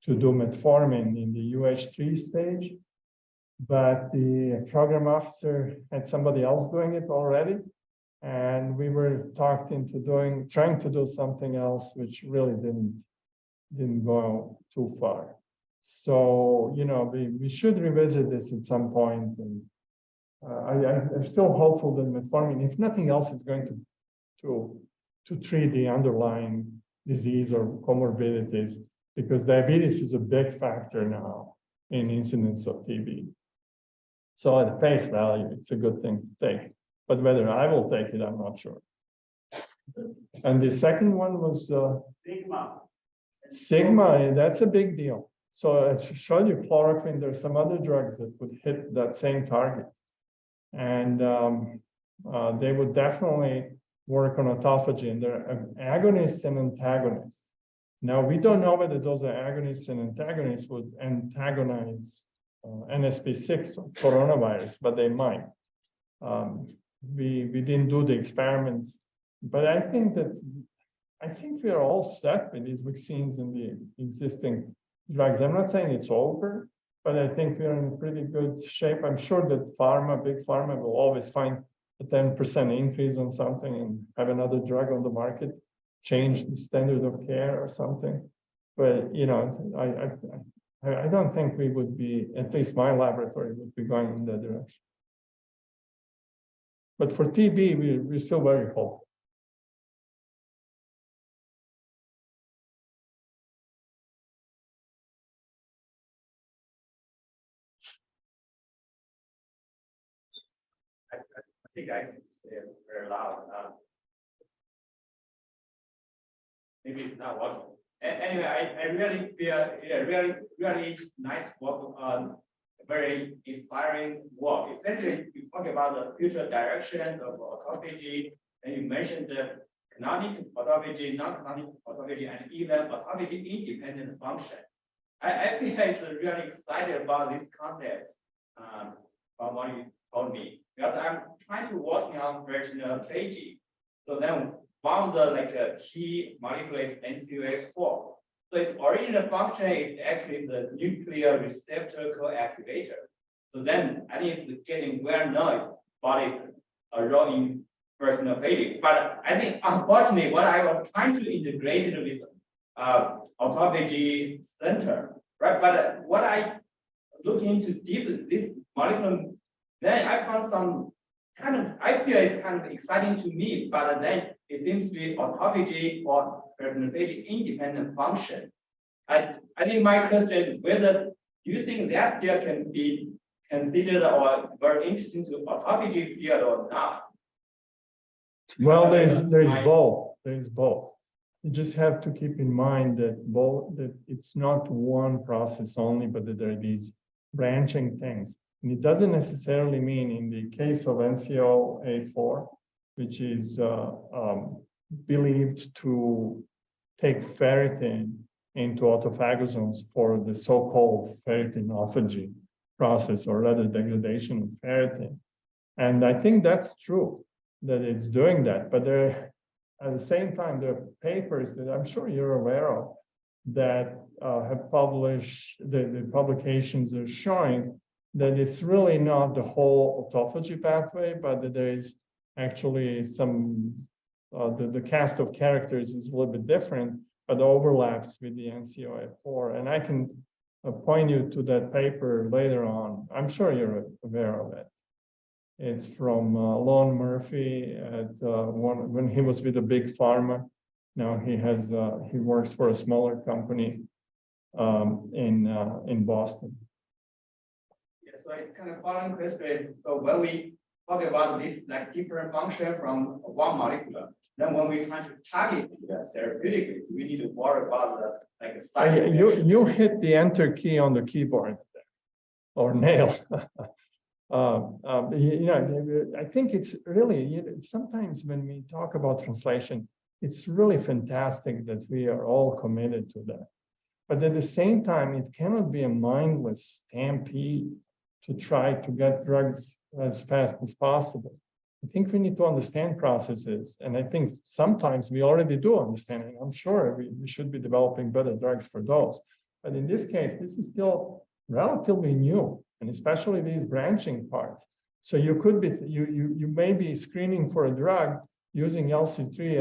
to do metformin in the UH3 stage, but the program officer had somebody else doing it already, and we were talked into trying to do something else, which really didn't go too far. So, you know, we should revisit this at some point, and I'm still hopeful that metformin, if nothing else, is going to treat the underlying disease or comorbidities, because diabetes is a big factor now in incidence of TB. So at face value, it's a good thing to take, but whether I will take it, I'm not sure. And the second one was Sigma. That's a big deal. So I showed you chloroquine. There's some other drugs that would hit that same target, and they would definitely work on autophagy, and they're agonists and antagonists. Now, we don't know whether those are agonists and antagonists would antagonize NSP6 or coronavirus, but they might. We didn't do the experiments, but I think we are all set with these vaccines and the existing drugs. I'm not saying it's over, but I think we're in pretty good shape. I'm sure that big pharma will always find a 10% increase on something and have another drug on the market, change the standard of care or something. But, you know, I don't think we would be, at least my laboratory would be going in that direction. But for TB, we're still very hopeful. I think I can say it very loud. Maybe it's not working. Anyway, I really feel really nice work on very inspiring work. Essentially, you talk about the future direction of autophagy, and you mentioned the canonic autophagy, non-canonic autophagy, and even autophagy independent function. I feel actually really excited about this concept, from what you told me, because I'm trying to work on version of paging. So then one of the key molecule is NCOA4. So its original function is actually the nuclear receptor co-activator. So then I think it's getting well known about its role in personal paging. But I think unfortunately, what I was trying to integrate it with autophagy center, right? But what I look into deep this molecule, then I found some I feel it's kind of exciting to me, but then it seems to be autophagy or personophagy independent function. I think my question is whether you think that still can be considered or very interesting to autophagy field or not. Well, there's I- both. There's both. You just have to keep in mind that it's not one process only, but that there are these branching things. And it doesn't necessarily mean in the case of NCOA4, which is believed to take ferritin into autophagosomes for the so-called ferritinophagy process, or rather degradation of ferritin. And I think that's true, that it's doing that. But at the same time, there are papers that I'm sure you're aware of that have published, the publications are showing that it's really not the whole autophagy pathway, but that there is actually some, the cast of characters is a little bit different, but overlaps with the NCOA4. And I can point you to that paper later on. I'm sure you're aware of it. It's from Lon Murphy at when he was with a big pharma. Now he works for a smaller company in Boston. Yeah, so it's kind of following question. So when we talk about this different function from one molecule, then when we try to target therapeutically, we need to worry about the side You hit the enter key on the keyboard or nail. I think it's really, sometimes when we talk about translation, it's really fantastic that we are all committed to that. But at the same time, it cannot be a mindless stampede to try to get drugs as fast as possible. I think we need to understand processes. And I think sometimes we already do understand it. I'm sure we should be developing better drugs for those. But in this case, this is still relatively new, and especially these branching parts. So you could be, you may be screening for a drug using LC3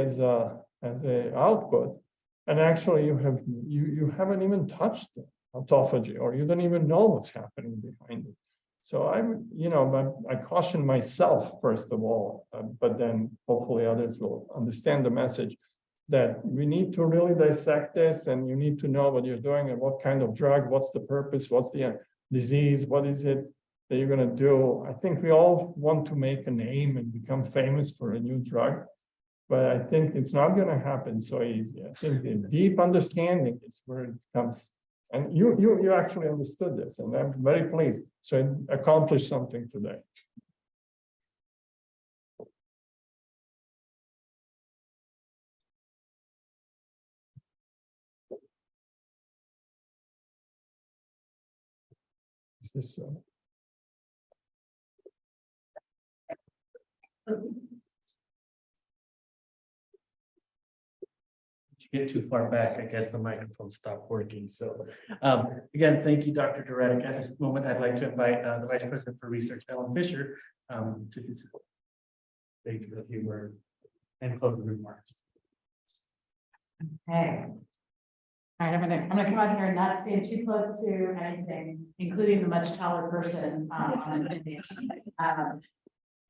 as a output, and actually you haven't even touched the autophagy, or you don't even know what's happening behind it. So I caution myself first of all, but then hopefully others will understand the message that we need to really dissect this, and you need to know what you're doing and what kind of drug, what's the purpose, what's the disease, what is it that you're going to do. I think we all want to make a name and become famous for a new drug, but I think it's not going to happen so easy. I think the deep understanding is where it comes. And you actually understood this, and I'm very pleased. So I accomplished something today. Is this so? You get too far back, I guess the microphone stopped working. So again, thank you, Dr. Duredic. At this moment, I'd like to invite the Vice President for Research, Ellen Fisher, to say a few words and closing remarks. Okay. All right, I'm gonna come out here and not stand too close to anything, including the much taller person.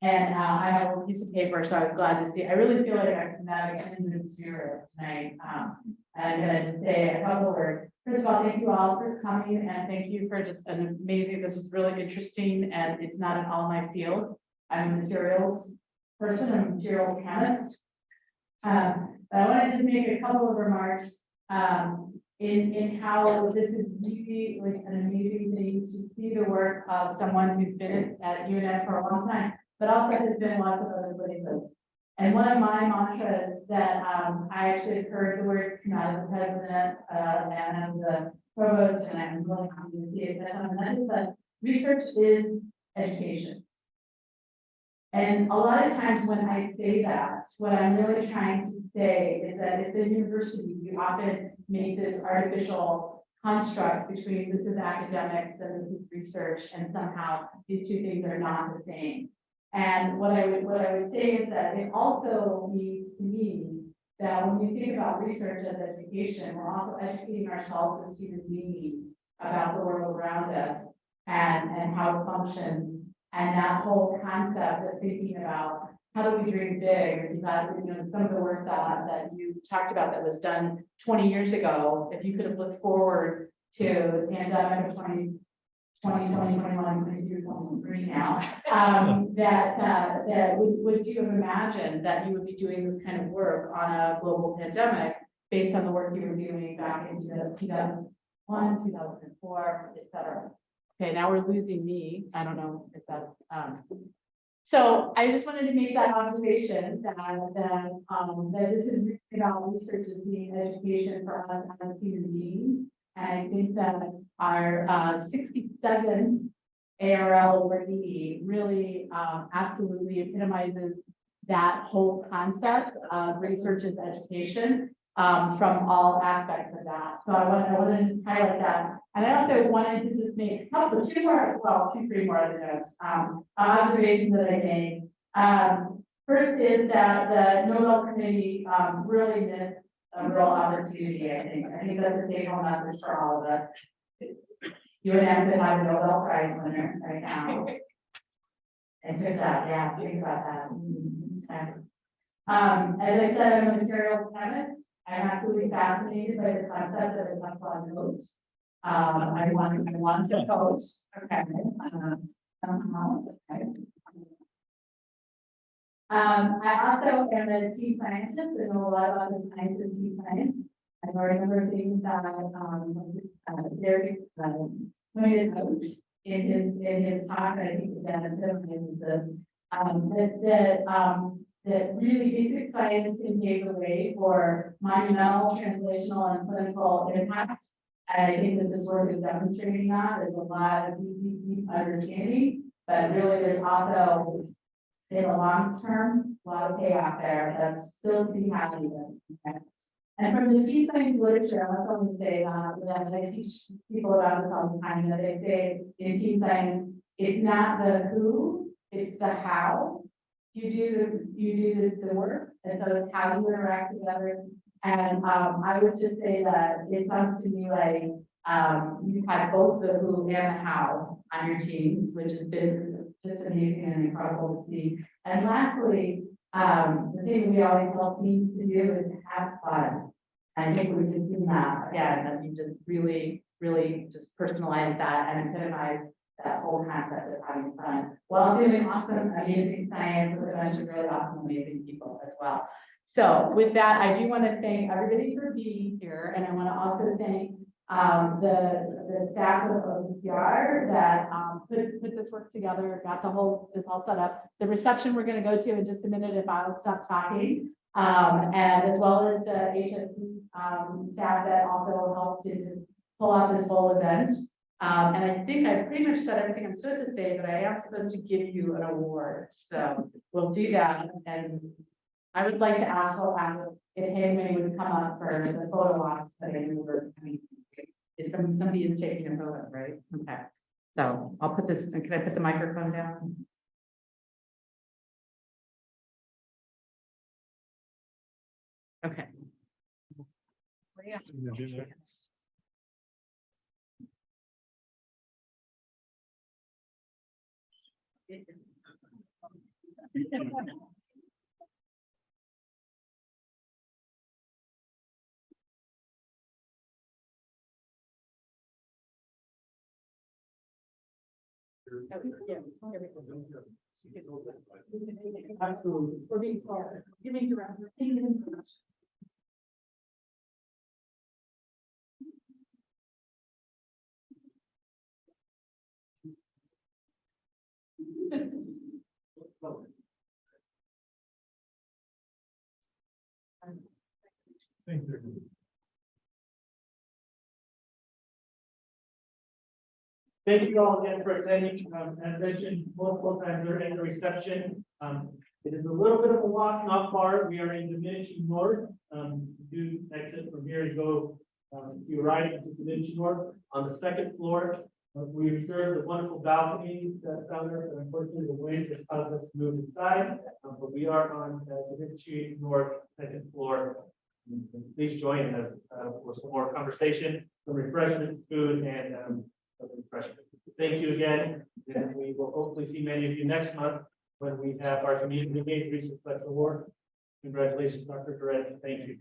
And I have a piece of paper, so I was glad to see. I really feel like I come out of the zero tonight. And I'm gonna say a couple words. First of all, thank you all for coming, and thank you for just an amazing. This was really interesting, and it's not at all my field. I'm a materials person. I'm a material chemist. But I wanted to make a couple of remarks in how this is really like an amazing thing to see the work of someone who's been at UNF for a long time, but also has been lots of other places. And one of my mantras that I actually heard the words come out of the president and the provost, and I'm really happy to see it, and that is that research is education. And a lot of times when I say that, what I'm really trying to say is that at the university, we often make this artificial construct between this is academics and this is research, and somehow these two things are not the same. And what I would say is that it also means to me that when we think about research as education, we're also educating ourselves as human beings about the world around us and how it functions. And that whole concept of thinking about how do we dream big, because some of the work that you talked about that was done 20 years ago, if you could have looked forward to the pandemic of 2020, 2021, 22, 23 now, would you have imagined that you would be doing this kind of work on a global pandemic based on the work you were doing back in 2001, 2004, et cetera? Okay, now we're losing me. I don't know if that's, so I just wanted to make that observation that this is really about research as being education for us as human beings. And I think that our 67 ARL awardee really absolutely epitomizes that whole concept of research as education from all aspects of that. So I wanted to just highlight that. And I also wanted to just make a couple, three more other notes, observations that I made. First is that the Nobel Committee really missed a real opportunity, I think. I think that's a take-home message for all of us. UNM could have a Nobel Prize winner right now. And took that, yeah, think about that. As I said, I'm a materials chemist. I'm absolutely fascinated by the concept of a Teflon coat. I want to coach. Okay. I also am a tea scientist. I know a lot about the science of tea science. I know a number of things that Derek pointed out in his talk. I think that really basic science can pave the way for monumental translational and clinical impact. And I think that this work is demonstrating that. There's a lot of deep understanding, but really there's also in the long term, a lot of payoff there that's still to be happening. Okay. And from the tea science literature, I want to say that I teach people about this all the time, that they say in tea science, it's not the who, it's the how. You do the work, and so it's how you interact together. And I would just say that it sounds to me like you've had both the who and the how on your teams, which has been just amazing and incredible to see. And lastly, the thing we always tell teams to do is have fun. I think we've just seen that again, that you just really just personalize that and epitomize that whole concept of having fun while doing awesome, amazing science with a bunch of really awesome, amazing people as well. So with that, I do want to thank everybody for being here, and I want to also thank the staff of OCR that put this work together, got this all set up. The reception we're going to go to in just a minute if I'll stop talking, and as well as the HSC staff that also helped to pull out this whole event. And I think I pretty much said everything I'm supposed to say, but I am supposed to give you an award. So we'll do that. And I would like to ask if anybody would come up for the photo ops that I knew were coming. Somebody is taking a photo, right? Okay. So I'll put this, can I put the microphone down? Okay. Absolutely. We're being far. Give me direction. Thank you. Thank you all again for attending. As mentioned multiple times during the reception, it is a little bit of a walk, not far. We are in Diminishing North. Do exit from here and go to your right into Diminishing North. On the second floor, we reserve the wonderful balcony that's down there. But unfortunately, the wind has caused us to move inside, but we are on Diminishing North, second floor. Please join us for some more conversation, some refreshment, food, and some refreshments. Thank you again, and we will hopefully see many of you next month when we have our community engagement Special Award. Congratulations, Dr. Durrett. Thank you.